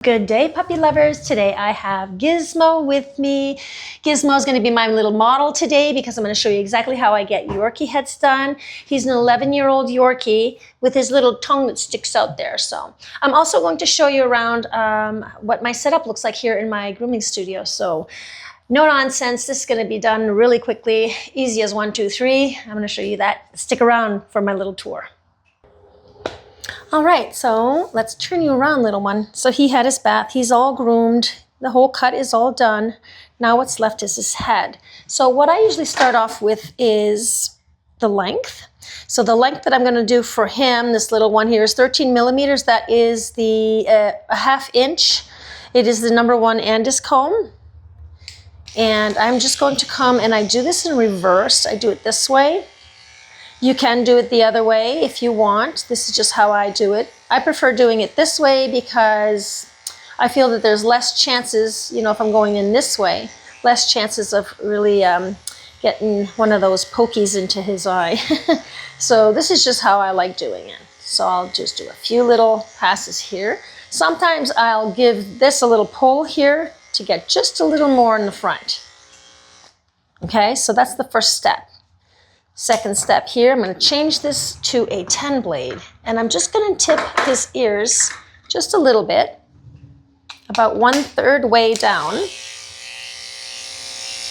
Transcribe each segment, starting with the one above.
Good day, puppy lovers. Today I have Gizmo with me. Gizmo is going to be my little model today because I'm going to show you exactly how I get Yorkie heads done. He's an 11-year-old Yorkie with his little tongue that sticks out there. So I'm also going to show you around what my setup looks like here in my grooming studio. So no nonsense. This is going to be done really quickly, easy as 1, 2, 3. I'm going to show you that. Stick around for my little tour. All right, so let's turn you around, little one. So he had his bath, he's all groomed, the whole cut is all done. Now what's left is his head. So what I usually start off with is the length. So the length that I'm gonna do for him, this little one here, is 13 millimeters. That is the a ½ inch. It is the #1 Andis comb. And I'm just going to come, and I do this in reverse. I do it this way. You can do it the other way if you want. This is just how I do it. I prefer doing it this way because I feel that there's less chances, you know, if I'm going in this way, less chances of really getting one of those pokies into his eye. So this is just how I like doing it. So I'll just do a few little passes here. Sometimes I'll give this a little pull here to get just a little more in the front. Okay, so that's the first step. Second step here, I'm going to change this to a 10 blade, and I'm just going to tip his ears just a little bit, about 1/3 way down,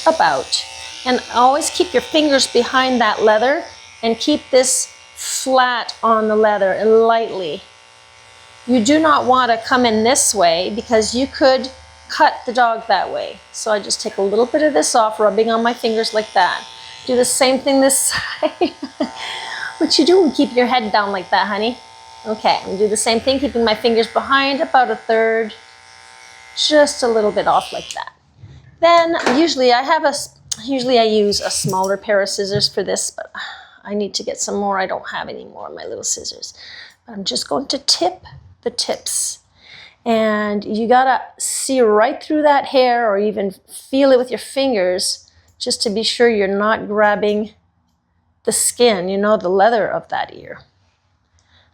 about. And always keep your fingers behind that leather and keep this flat on the leather and lightly. You do not want to come in this way because you could cut the dog that way. So I just take a little bit of this off, rubbing on my fingers like that. Do the same thing this side. What you do, keep your head down like that, honey. Okay, I'm gonna do the same thing, keeping my fingers behind, about 1/3, just a little bit off like that. Then usually I use a smaller pair of scissors for this, but I need to get some more. I don't have any more of my little scissors. But I'm just going to tip the tips. And you gotta see right through that hair or even feel it with your fingers, just to be sure you're not grabbing the skin, you know, the leather of that ear.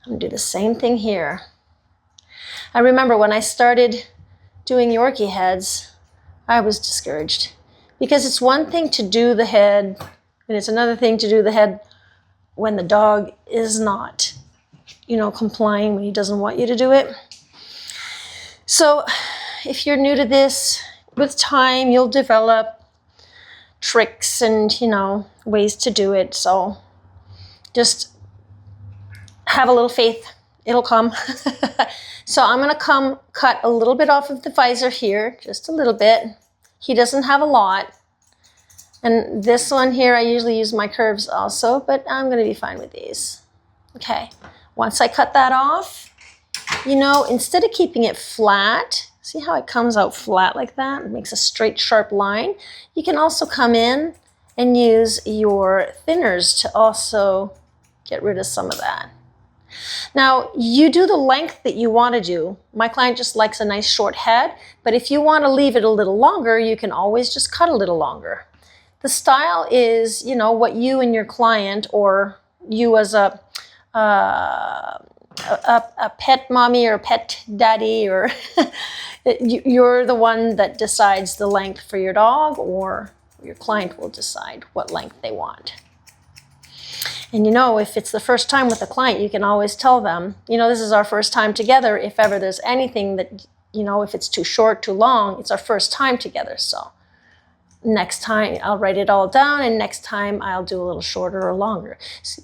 I'm gonna do the same thing here. I remember when I started doing Yorkie heads, I was discouraged because it's one thing to do the head and it's another thing to do the head when the dog is not, you know, complying, when he doesn't want you to do it. So if you're new to this, with time you'll develop tricks and, you know, ways to do it. So just have a little faith, it'll come. So I'm gonna come cut a little bit off of the visor here, just a little bit. He doesn't have a lot. And this one here, I usually use my curves also, but I'm gonna be fine with these. Okay, once I cut that off, you know, instead of keeping it flat, see how it comes out flat like that? It makes a straight, sharp line. You can also come in and use your thinners to also get rid of some of that. Now, you do the length that you want to do. My client just likes a nice short head, but if you want to leave it a little longer, you can always just cut a little longer. The style is, you know, what you and your client, or you as a pet mommy or pet daddy, or you're the one that decides the length for your dog, or your client will decide what length they want. And you know, if it's the first time with a client, you can always tell them, you know, this is our first time together. If ever there's anything that, you know, if it's too short, too long, it's our first time together. So next time I'll write it all down, and next time I'll do a little shorter or longer.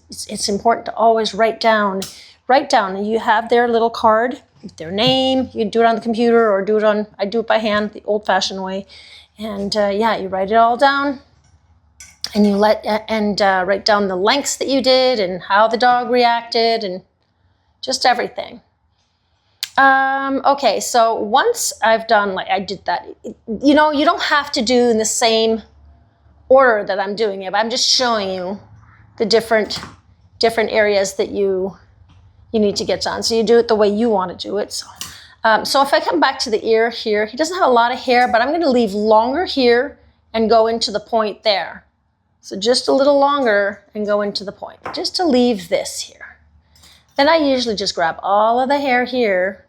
It's important to always write down. You have their little card, their name. You can do it on the computer or do it on, I do it by hand, the old-fashioned way. And yeah, you write it all down, and you write down the lengths that you did and how the dog reacted and just everything. Okay, so once I've done, like I did that, you know, you don't have to do in the same order that I'm doing it, but I'm just showing you the different areas that you need to get done. So you do it the way you want to do it. So if I come back to the ear here, he doesn't have a lot of hair, but I'm going to leave longer here and go into the point there. So just a little longer and go into the point, just to leave this here. Then I usually just grab all of the hair here,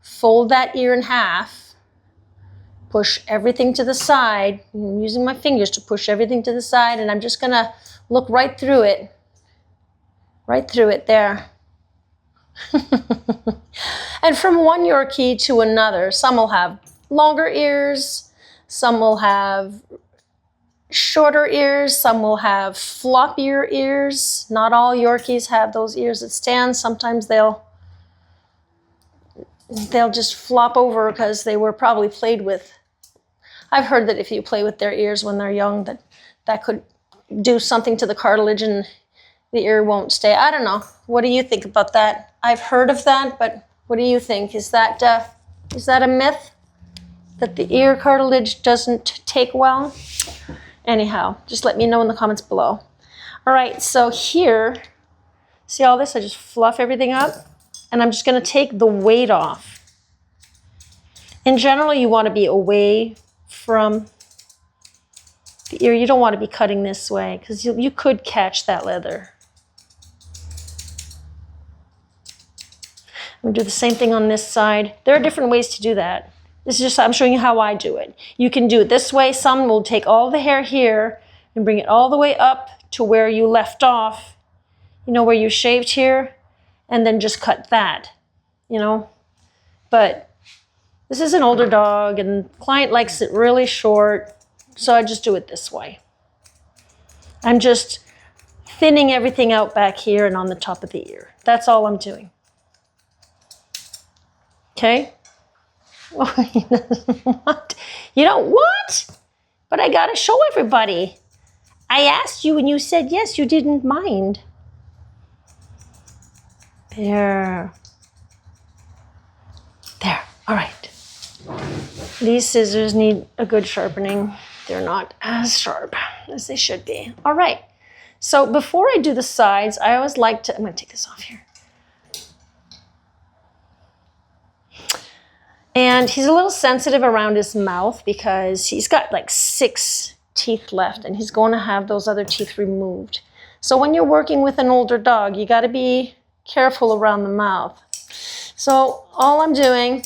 fold that ear in half, push everything to the side. I'm using my fingers to push everything to the side, and I'm just gonna look right through it there. And from one Yorkie to another, some will have longer ears, some will have shorter ears, some will have floppier ears. Not all Yorkies have those ears that stand. Sometimes they'll just flop over because they were probably played with. I've heard that if you play with their ears when they're young, that could do something to the cartilage and the ear won't stay. I don't know. What do you think about that? I've heard of that, but what do you think? Is that a myth that the ear cartilage doesn't take well? Anyhow, just let me know in the comments below. All right, so here, see all this? I just fluff everything up, and I'm just going to take the weight off. In general, you want to be away from the ear. You don't want to be cutting this way because you could catch that leather. I'm going to do the same thing on this side. There are different ways to do that. This is just, I'm showing you how I do it. You can do it this way. Some will take all the hair here and bring it all the way up to where you left off, you know, where you shaved here, and then just cut that, you know. But this is an older dog, and the client likes it really short, so I just do it this way. I'm just thinning everything out back here and on the top of the ear. That's all I'm doing. Okay? What? You don't what? But I gotta show everybody. I asked you and you said yes, you didn't mind. There. There, all right. These scissors need a good sharpening. They're not as sharp as they should be. All right, so before I do the sides, I always like to, I'm gonna take this off here. And he's a little sensitive around his mouth because he's got like 6 teeth left and he's going to have those other teeth removed. So when you're working with an older dog, you got to be careful around the mouth. So all I'm doing,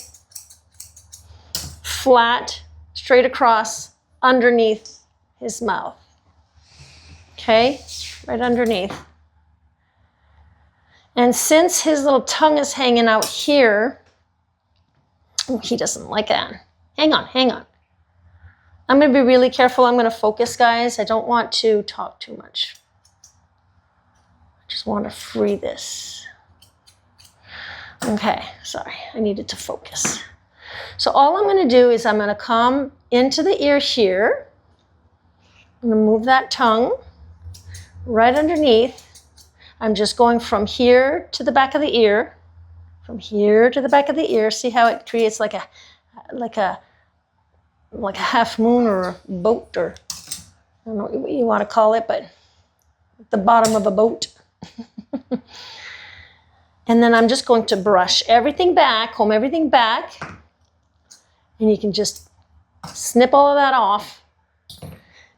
flat, straight across, underneath his mouth. Okay, right underneath. And since his little tongue is hanging out here, oh, he doesn't like that. Hang on, hang on. I'm going to be really careful. I'm going to focus, guys. I don't want to talk too much. I just want to free this. Okay, sorry. I needed to focus. So all I'm going to do is I'm going to come into the ear here. I'm going to move that tongue right underneath. I'm just going from here to the back of the ear. From here to the back of the ear. See how it creates like a half moon or a boat, or I don't know what you want to call it, but the bottom of a boat. And then I'm just going to brush everything back, comb everything back, and you can just snip all of that off.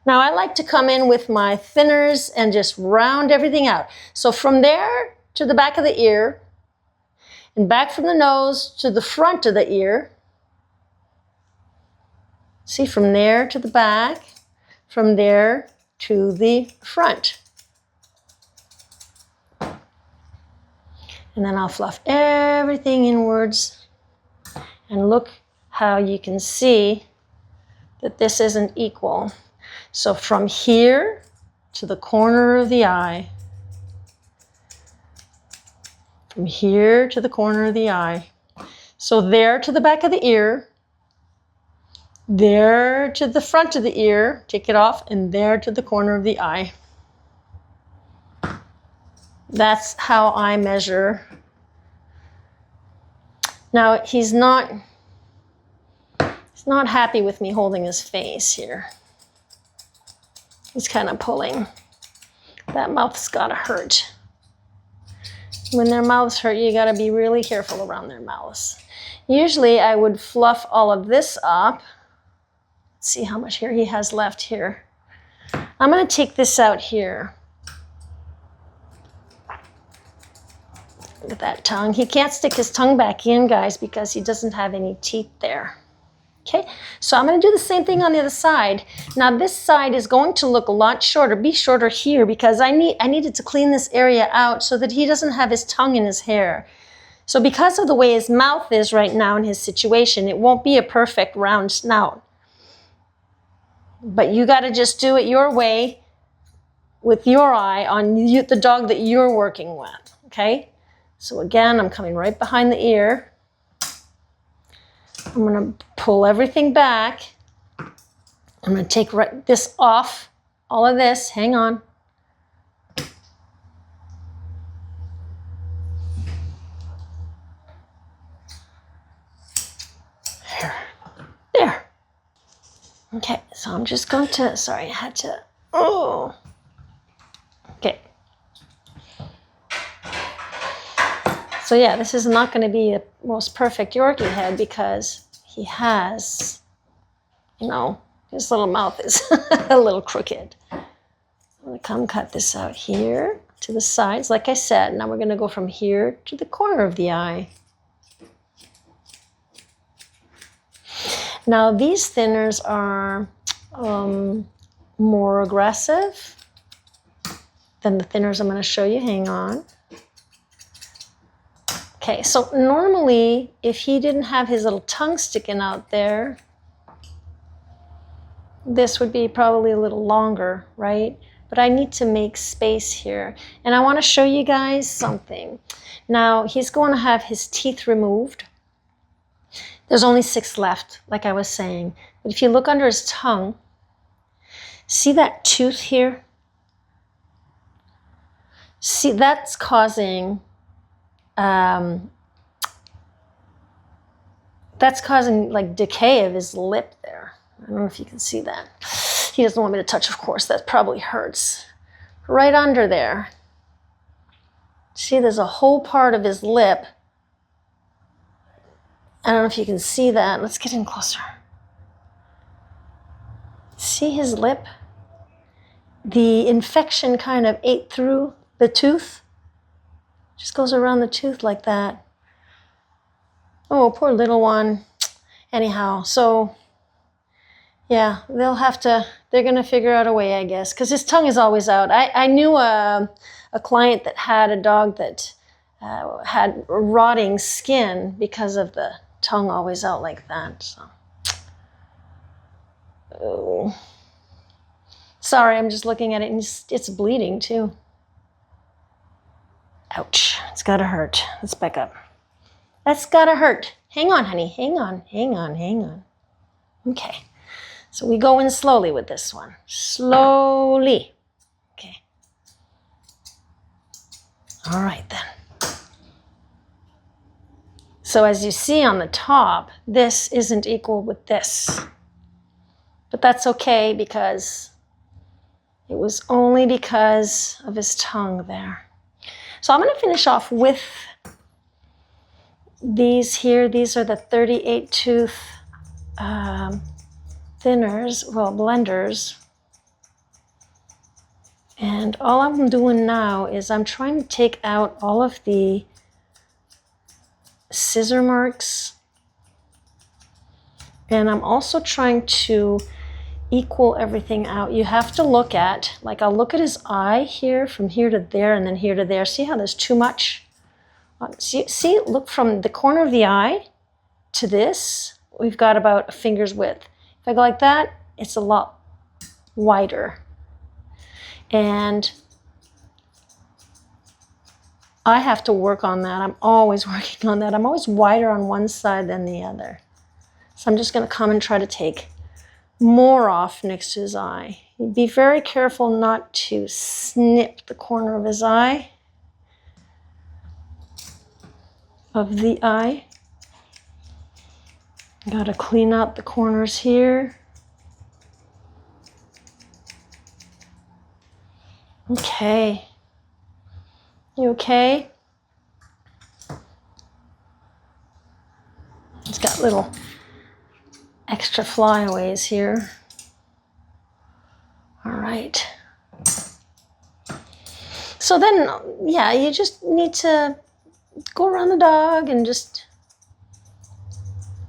Now I like to come in with my thinners and just round everything out. So from there to the back of the ear, and back from the nose to the front of the ear. See, from there to the back, from there to the front. And then I'll fluff everything inwards. And look how you can see that this isn't equal. So from here to the corner of the eye. From here to the corner of the eye. So there to the back of the ear, there to the front of the ear, take it off, and there to the corner of the eye. That's how I measure. Now he's not happy with me holding his face here. He's kind of pulling. That mouth's gotta hurt. When their mouths hurt, you gotta be really careful around their mouths. Usually I would fluff all of this up. Let's see how much hair he has left here. I'm gonna take this out here. Look at that tongue. He can't stick his tongue back in, guys, because he doesn't have any teeth there. Okay, so I'm going to do the same thing on the other side. Now this side is going to look a lot shorter. Be shorter here because I needed to clean this area out so that he doesn't have his tongue in his hair. So because of the way his mouth is right now in his situation, it won't be a perfect round snout. But you got to just do it your way with your eye on the dog that you're working with, okay? So again, I'm coming right behind the ear. I'm going to pull everything back. I'm going to take this off, all of this. Hang on. There. Okay, so I'm just going to, sorry, I had to, oh. Okay. So yeah, this is not going to be a most perfect Yorkie head because he has, you know, his little mouth is a little crooked. I'm going to come cut this out here to the sides. Like I said, now we're going to go from here to the corner of the eye. Now these thinners are more aggressive than the thinners I'm going to show you. Hang on. Okay, so normally if he didn't have his little tongue sticking out there, this would be probably a little longer, right? But I need to make space here. And I want to show you guys something. Now he's going to have his teeth removed. There's only 6 left, like I was saying. But if you look under his tongue, see that tooth here? See, that's causing like decay of his lip there. I don't know if you can see that. He doesn't want me to touch, of course. That probably hurts. Right under there. See, there's a whole part of his lip. I don't know if you can see that. Let's get in closer. See his lip? The infection kind of ate through the tooth. Just goes around the tooth like that. Oh, poor little one. Anyhow, so yeah, they're going to figure out a way, I guess, because his tongue is always out. I knew a client that had a dog that had rotting skin because of the tongue always out like that. So, oh. Sorry, I'm just looking at it and it's bleeding too. Ouch, it's gotta hurt. Let's back up. That's gotta hurt. Hang on, honey, hang on, hang on, hang on. Okay, so we go in slowly with this one. Slowly. Okay. All right then. So as you see on the top, this isn't equal with this. But that's okay because it was only because of his tongue there. So I'm going to finish off with these here. These are the 38 tooth thinners, well, blenders. And all I'm doing now is I'm trying to take out all of the scissor marks. And I'm also trying to equal everything out. You have to look at, like I'll look at his eye here, from here to there and then here to there. See how there's too much? See, look from the corner of the eye to this, we've got about a finger's width. If I go like that, it's a lot wider. And I have to work on that. I'm always working on that. I'm always wider on one side than the other. So I'm just going to come and try to take more off next to his eye. Be very careful not to snip the corner of his eye, Got to clean out the corners here. Okay. You okay? It's got little extra flyaways here. All right. So then, yeah, you just need to go around the dog and just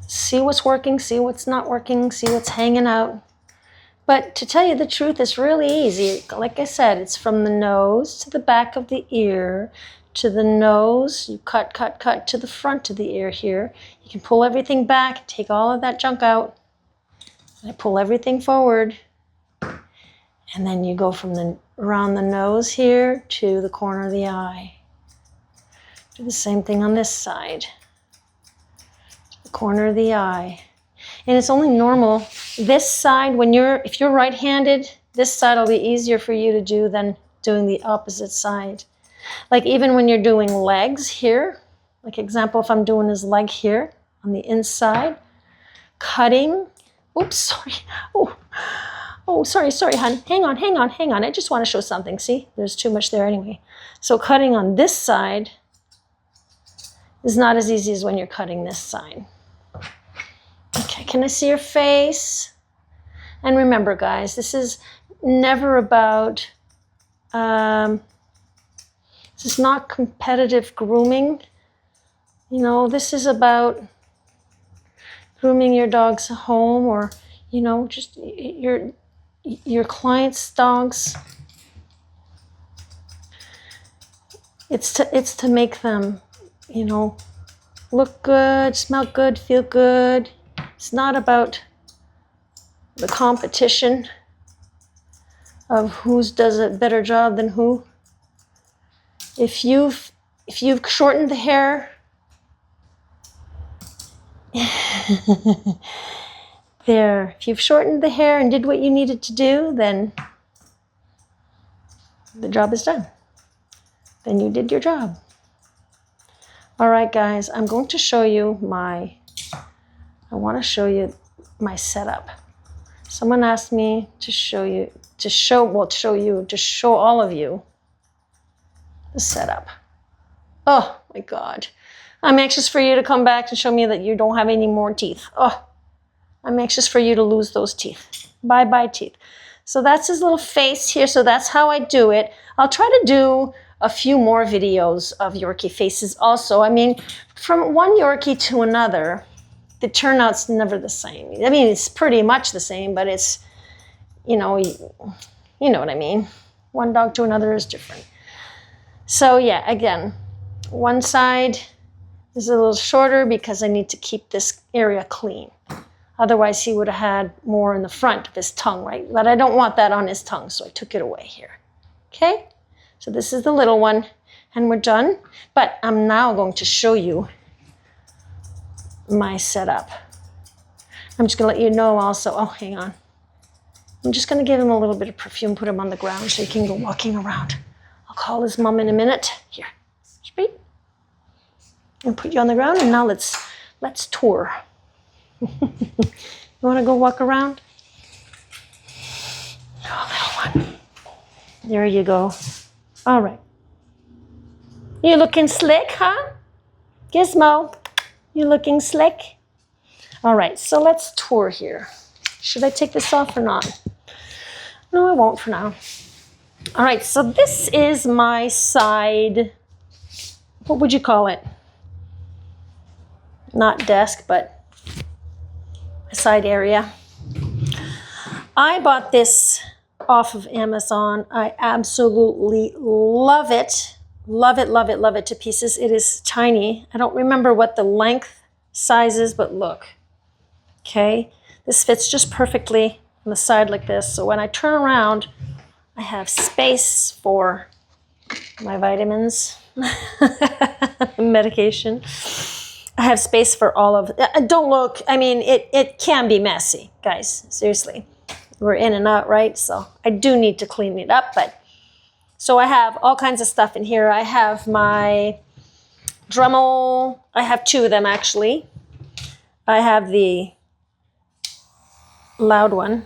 see what's working, see what's not working, see what's hanging out. But to tell you the truth, it's really easy. Like I said, it's from the nose to the back of the ear, to the nose, you cut to the front of the ear here. You can pull everything back, take all of that junk out. I pull everything forward. And then you go from around the nose here to the corner of the eye. Do the same thing on this side. To the corner of the eye. And it's only normal. This side, if you're right-handed, this side will be easier for you to do than doing the opposite side. Like even when you're doing legs here, like example, if I'm doing his leg here on the inside, cutting, oops, sorry. Oh, sorry, hon. Hang on. I just want to show something. See, there's too much there anyway. So cutting on this side is not as easy as when you're cutting this side. Okay, can I see your face? And remember, guys, this is never about, this is not competitive grooming. You know, this is about grooming your dog's home or, you know, just your client's dogs. It's to make them, you know, look good, smell good, feel good. It's not about the competition of who does a better job than who. If you've shortened the hair, there. If you've shortened the hair and did what you needed to do, then the job is done. Then you did your job. All right, guys, I'm going to show you I want to show you my setup. Someone asked me to show all of you the setup. Oh my God. I'm anxious for you to come back and show me that you don't have any more teeth. Oh, I'm anxious for you to lose those teeth. Bye-bye teeth. So that's his little face here. So that's how I do it. I'll try to do a few more videos of Yorkie faces also. I mean, from one Yorkie to another, the turnout's never the same. I mean, it's pretty much the same, but it's, you know what I mean. One dog to another is different. So yeah, again, one side is a little shorter because I need to keep this area clean. Otherwise, he would have had more in the front of his tongue, right? But I don't want that on his tongue, so I took it away here. Okay? So this is the little one, and we're done. But I'm now going to show you my setup. I'm just going to let you know also. Oh, hang on. I'm just going to give him a little bit of perfume, put him on the ground so he can go walking around. I'll call his mom in a minute. Here. Straight. And put you on the ground, and now let's tour. You want to go walk around? Oh, little one. There you go. All right. You looking slick, huh? Gizmo, you looking slick? All right, so let's tour here. Should I take this off or not? No, I won't for now. All right, so this is my side, what would you call it? Not desk, but side area. I bought this off of Amazon. I absolutely love it. Love it to pieces. It is tiny. I don't remember what the length size is, but look. Okay, this fits just perfectly on the side like this. So when I turn around, I have space for my vitamins, medication. I have space for all of it. Don't look, I mean, it can be messy, guys, seriously. We're in and out, right? So I do need to clean it up, but so I have all kinds of stuff in here. I have my Dremel. I have two of them, actually. I have the loud one,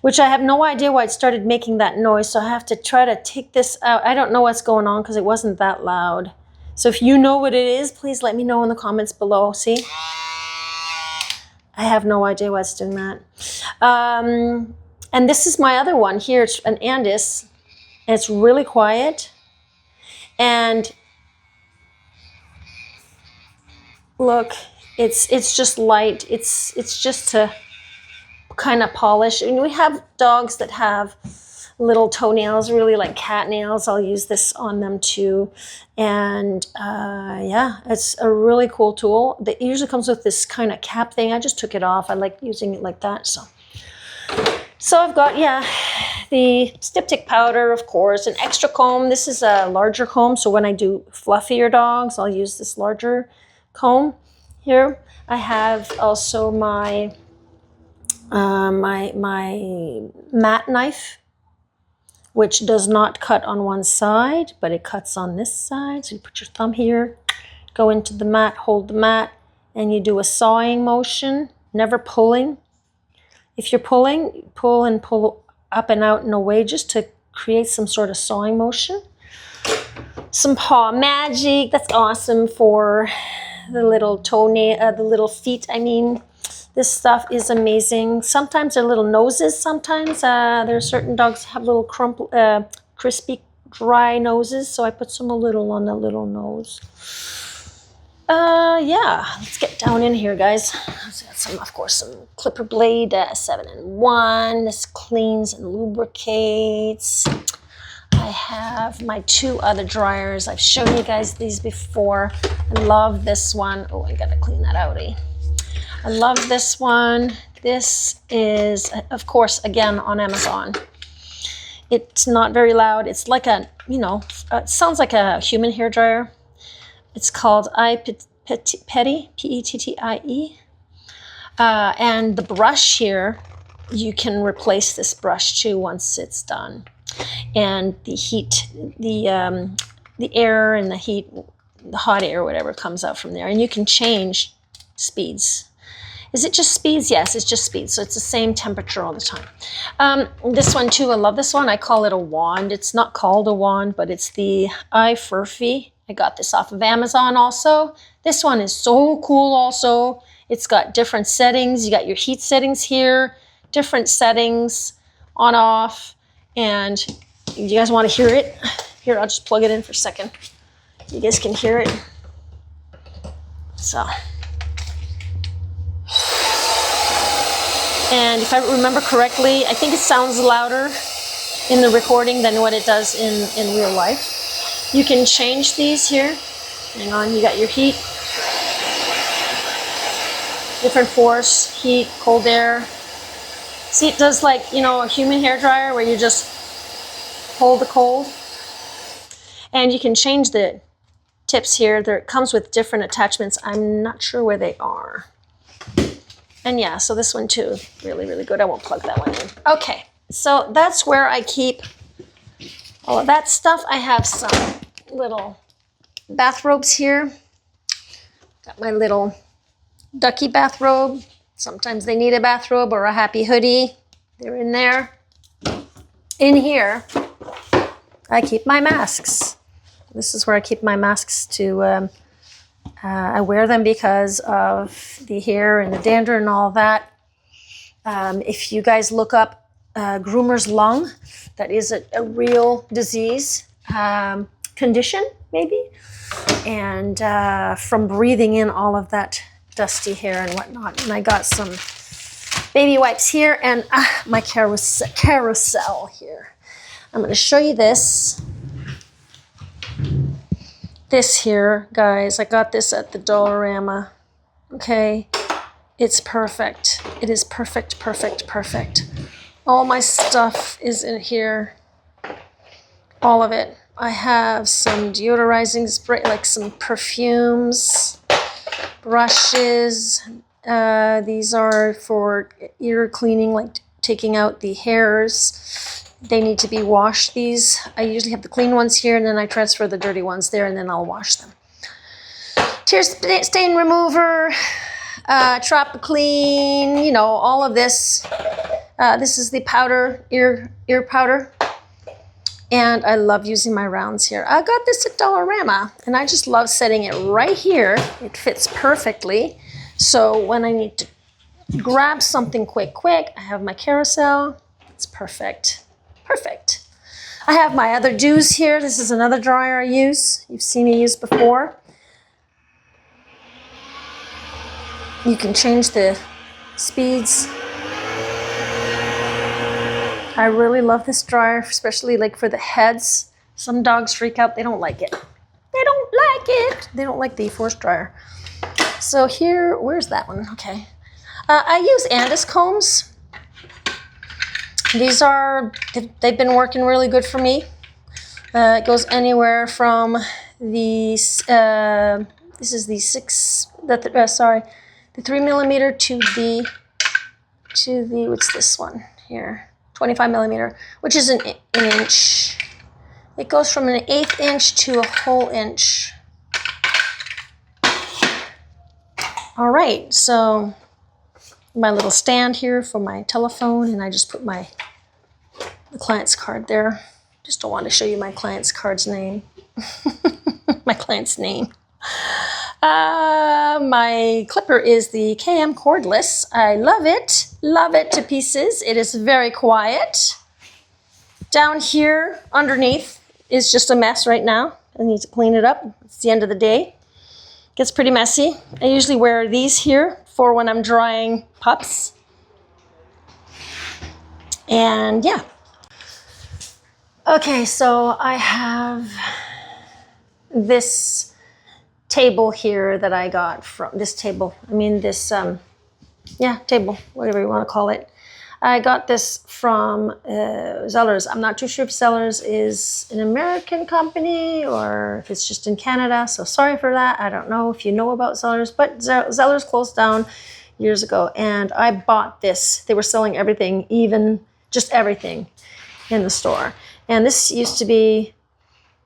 which I have no idea why it started making that noise, so I have to try to take this out. I don't know what's going on because it wasn't that loud. So if you know what it is, please let me know in the comments below. See? I have no idea why it's doing that. And this is my other one here. It's an Andis. And it's really quiet. And look, it's just light. It's just to kind of polish. And we have dogs that have little toenails, really like cat nails. I'll use this on them too. And yeah, it's a really cool tool. It usually comes with this kind of cap thing. I just took it off. I like using it like that. So I've got, yeah, the styptic powder, of course, an extra comb. This is a larger comb, so when I do fluffier dogs, I'll use this larger comb here. I have also my my mat knife, which does not cut on one side, but it cuts on this side. So you put your thumb here, go into the mat, hold the mat, and you do a sawing motion, never pulling. If you're pulling, pull and pull up and out and away just to create some sort of sawing motion. Some paw magic, that's awesome for the little toenail, the little feet, I mean. This stuff is amazing. Sometimes they're little noses. Sometimes there are certain dogs that have little crispy, dry noses. So I put some a little on the little nose. Yeah, let's get down in here, guys. I've got some, of course, some clipper blade 7-in-1. This cleans and lubricates. I have my 2 other dryers. I've shown you guys these before. I love this one. Oh, I gotta clean that out, eh? I love this one. This is, of course, again, on Amazon. It's not very loud. It's like a, you know, it sounds like a human hair dryer. It's called iPettie, P-E-T-T-I-E. And the brush here, you can replace this brush too once it's done. And the heat, the air and the heat, the hot air, whatever comes out from there. And you can change speeds. Is it just speeds? Yes, it's just speeds. So it's the same temperature all the time. This one too, I love this one. I call it a wand. It's not called a wand, but it's the iFurphy. I got this off of Amazon also. This one is so cool also. It's got different settings. You got your heat settings here, different settings, on, off. And you guys want to hear it? Here, I'll just plug it in for a second. You guys can hear it. So. And if I remember correctly, I think it sounds louder in the recording than what it does in real life. You can change these here. Hang on, you got your heat, different force, heat, cold air. See, it does like, you know, a human hair dryer where you just hold the cold. And you can change the tips here. It comes with different attachments. I'm not sure where they are. And yeah, so this one too, really, really good. I won't plug that one in. Okay, so that's where I keep all of that stuff. I have some little bathrobes here. Got my little ducky bathrobe. Sometimes they need a bathrobe or a happy hoodie. They're in there. In here, I keep my masks. This is where I keep my masks to I wear them because of the hair and the dander and all that. If you guys look up groomer's lung, that is a real disease condition, maybe. And from breathing in all of that dusty hair and whatnot. And I got some baby wipes here and my carousel here. I'm going to show you this. This here, guys, I got this at the Dollarama. Okay, it's perfect. It is perfect, perfect, perfect. All my stuff is in here. All of it. I have some deodorizing spray, like some perfumes, brushes. These are for ear cleaning, like taking out the hairs. They need to be washed, these. I usually have the clean ones here, and then I transfer the dirty ones there, and then I'll wash them. Tear stain remover, Trop Clean, you know, all of this. This is the powder, ear powder. And I love using my rounds here. I got this at Dollarama, and I just love setting it right here. It fits perfectly. So when I need to grab something quick, I have my carousel. It's perfect. Perfect. I have my other do's here. This is another dryer I use. You've seen me use before. You can change the speeds. I really love this dryer, especially like for the heads. Some dogs freak out, they don't like it. They don't like it. They don't like the force dryer. So here, where's that one? Okay. I use Andis combs. They've been working really good for me. It goes anywhere from the, this is the 3mm to the, what's this one here? 25mm, which is an inch. It goes from an 1/8 inch to a whole inch. All right, so my little stand here for my telephone, and I just put the client's card there. Just don't want to show you my client's card's name. My client's name. My clipper is the KM cordless. I love it to pieces. It is very quiet. Down here underneath is just a mess right now. I need to clean it up. It's the end of the day. Gets pretty messy. I usually wear these here for when I'm drying pups. And yeah. Okay, so I have this table here that I got from table, whatever you want to call it. I got this from Zellers. I'm not too sure if Zellers is an American company or if it's just in Canada, so sorry for that. I don't know if you know about Zellers, but Zellers closed down years ago, and I bought this. They were selling everything, just everything in the store. And this used to be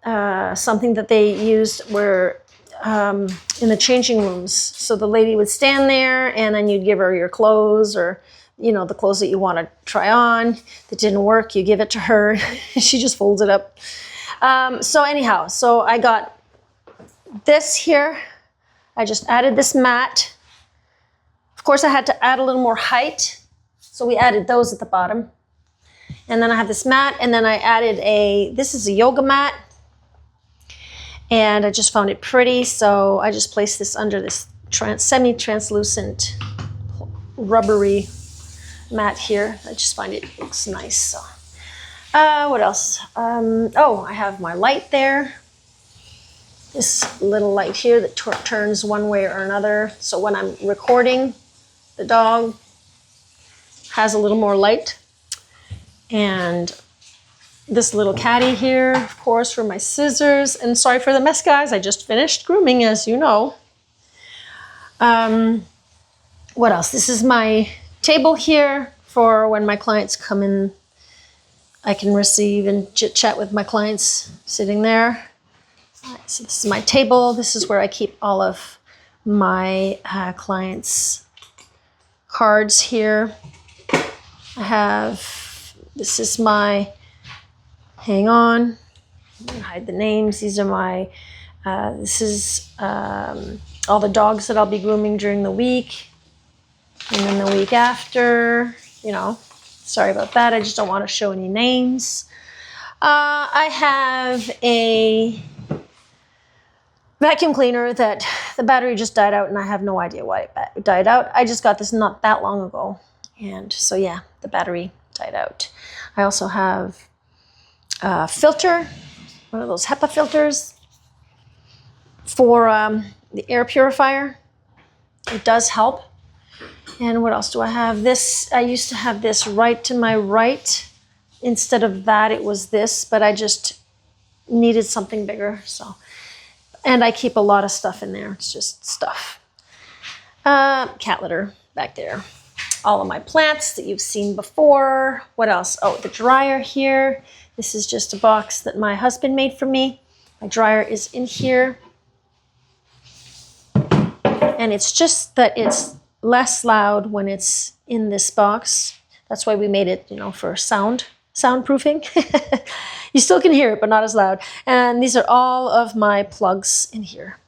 something that they used where in the changing rooms. So the lady would stand there, and then you'd give her your clothes, or the clothes that you want to try on. That didn't work, you give it to her. She just folds it up. So anyhow, so I got this here. I just added this mat. Of course, I had to add a little more height, so we added those at the bottom. And then I have this mat, and then I added this is a yoga mat. And I just found it pretty, so I just placed this under this semi-translucent rubbery mat here. I just find it looks nice. So, what else? I have my light there. This little light here that turns one way or another. So when I'm recording, the dog has a little more light. And this little caddy here, of course, for my scissors. And sorry for the mess, guys. I just finished grooming, as you know. What else? This is my table here for when my clients come in. I can receive and chit-chat with my clients sitting there. All right, so this is my table. This is where I keep all of my clients' cards here. This is my, hang on, hide the names. These are my, this is all the dogs that I'll be grooming during the week. And then the week after, sorry about that. I just don't want to show any names. I have a vacuum cleaner that the battery just died out, and I have no idea why it died out. I just got this not that long ago. And so, yeah, the battery died out. I also have a filter, one of those HEPA filters for the air purifier. It does help. And what else do I have? This, I used to have this right to my right. Instead of that, it was this, but I just needed something bigger. So, and I keep a lot of stuff in there. It's just stuff. Cat litter back there. All of my plants that you've seen before. What else? Oh, the dryer here. This is just a box that my husband made for me. My dryer is in here. And it's just that it's less loud when it's in this box. That's why we made it, for soundproofing. You still can hear it, but not as loud. And these are all of my plugs in here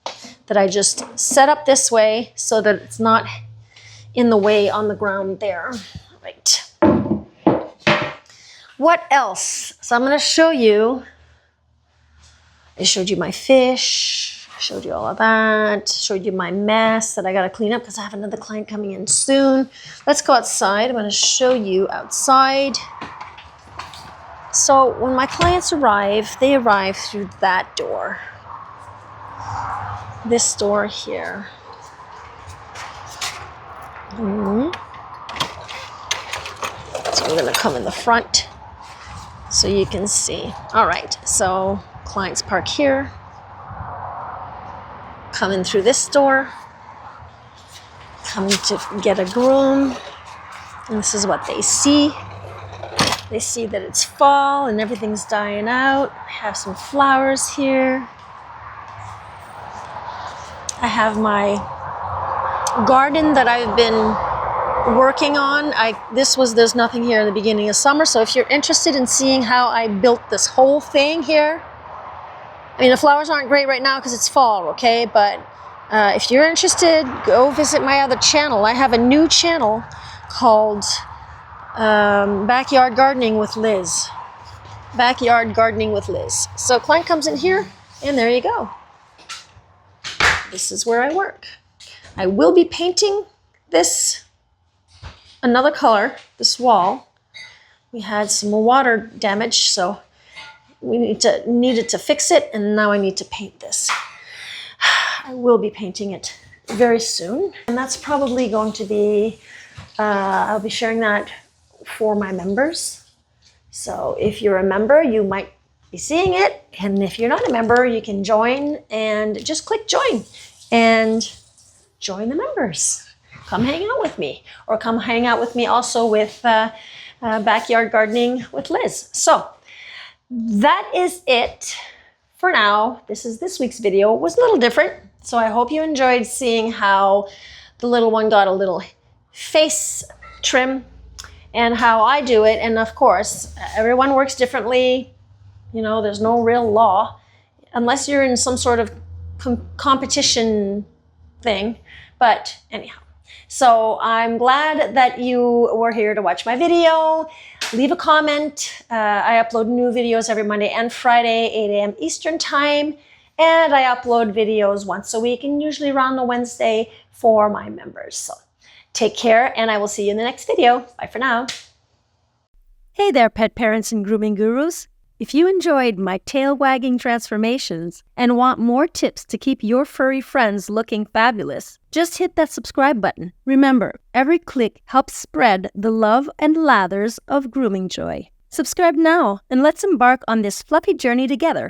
that I just set up this way so that it's not in the way on the ground there. Right. What else? So I'm going to show you. I showed you my fish. Showed you all of that. Showed you my mess that I got to clean up because I have another client coming in soon. Let's go outside. I'm going to show you outside. So when my clients arrive, they arrive through that door. This door here. So I'm going to come in the front so you can see. All right, so clients park here. Come in through this door. Come to get a groom. And this is what they see. They see that it's fall and everything's dying out. I have some flowers here. I have my garden that I've been working on. There's nothing here in the beginning of summer, so if you're interested in seeing how I built this whole thing here, I mean, the flowers aren't great right now because it's fall, okay? But if you're interested, go visit my other channel. I have a new channel called Backyard Gardening with Liz. Backyard Gardening with Liz. So client comes in here, and there you go. This is where I work. I will be painting this another color, this wall. We had some water damage, so we needed to fix it, and now I need to paint this. I will be painting it very soon, and that's probably going to be, I'll be sharing that for my members. So if you're a member, you might be seeing it, and if you're not a member, you can join and just click join and join the members. Come hang out with me, or come hang out with me also with Backyard Gardening with Liz. So that is it for now. This week's video was a little different, so I hope you enjoyed seeing how the little one got a little face trim and how I do it. And of course, everyone works differently. You know, there's no real law unless you're in some sort of competition thing. But anyhow, so I'm glad that you were here to watch my video. Leave a comment. I upload new videos every Monday and Friday, 8 a.m. Eastern time. And I upload videos once a week, and usually around the Wednesday for my members. So take care, and I will see you in the next video. Bye for now. Hey there, pet parents and grooming gurus. If you enjoyed my tail-wagging transformations and want more tips to keep your furry friends looking fabulous, just hit that subscribe button. Remember, every click helps spread the love and lathers of grooming joy. Subscribe now, and let's embark on this fluffy journey together.